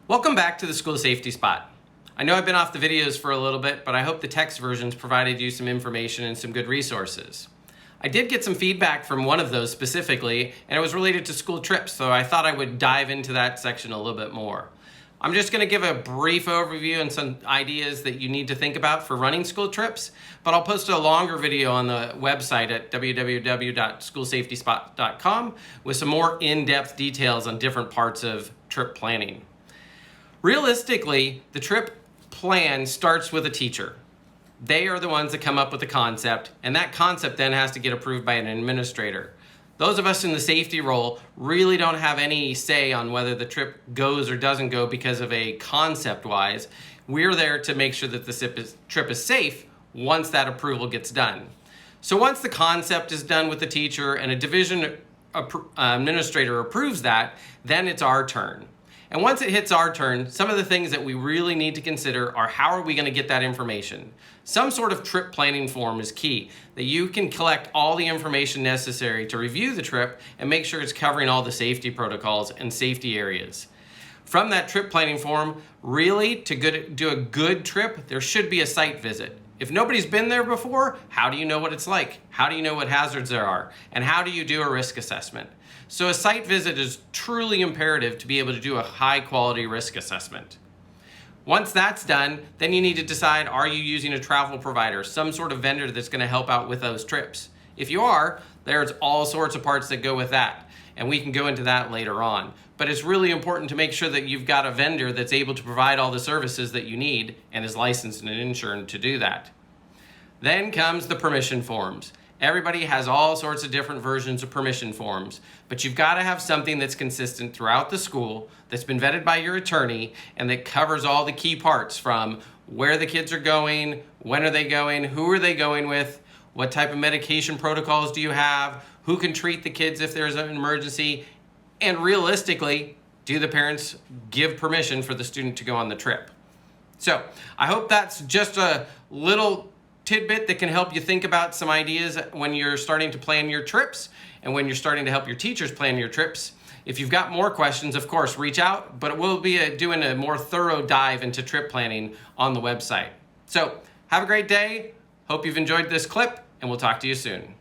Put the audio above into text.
Welcome back to the School Safety Spot. I know I've been off the videos for a little bit, but I hope the text versions provided you some information and some good resources. I did get some feedback from one of those specifically, and it was related to school trips, so I thought I would dive into that section a little bit more. I'm just going to give a brief overview and some ideas that you need to think about for running school trips, but I'll post a longer video on the website at www.schoolsafetyspot.com with some more in-depth details on different parts of trip planning. Realistically, the trip plan starts with a teacher. They are the ones that come up with the concept, and that concept then has to get approved by an administrator. Those of us in the safety role really don't have any say on whether the trip goes or doesn't go because of a concept-wise. We're there to make sure that the trip is safe once that approval gets done. So once the concept is done with the teacher and a division administrator approves that, then it's our turn. And once it hits our turn, some of the things that we really need to consider are how are we going to get that information? Some sort of trip planning form is key, that you can collect all the information necessary to review the trip and make sure it's covering all the safety protocols and safety areas. From that trip planning form, really to do a good trip, there should be a site visit. If nobody's been there before, how do you know what it's like? How do you know what hazards there are? And how do you do a risk assessment? So a site visit is truly imperative to be able to do a high quality risk assessment. Once that's done, then you need to decide, are you using a travel provider, some sort of vendor that's going to help out with those trips? If you are, there's all sorts of parts that go with that, and we can go into that later on. But it's really important to make sure that you've got a vendor that's able to provide all the services that you need and is licensed and insured to do that. Then comes the permission forms. Everybody has all sorts of different versions of permission forms, but you've got to have something that's consistent throughout the school, that's been vetted by your attorney, and that covers all the key parts from where the kids are going, when are they going, who are they going with, what type of medication protocols do you have, who can treat the kids if there's an emergency, and realistically, do the parents give permission for the student to go on the trip? So I hope that's just a little tidbit that can help you think about some ideas when you're starting to plan your trips and when you're starting to help your teachers plan your trips. If you've got more questions, of course, reach out, but we'll be doing a more thorough dive into trip planning on the website. So have a great day. Hope you've enjoyed this clip, and we'll talk to you soon.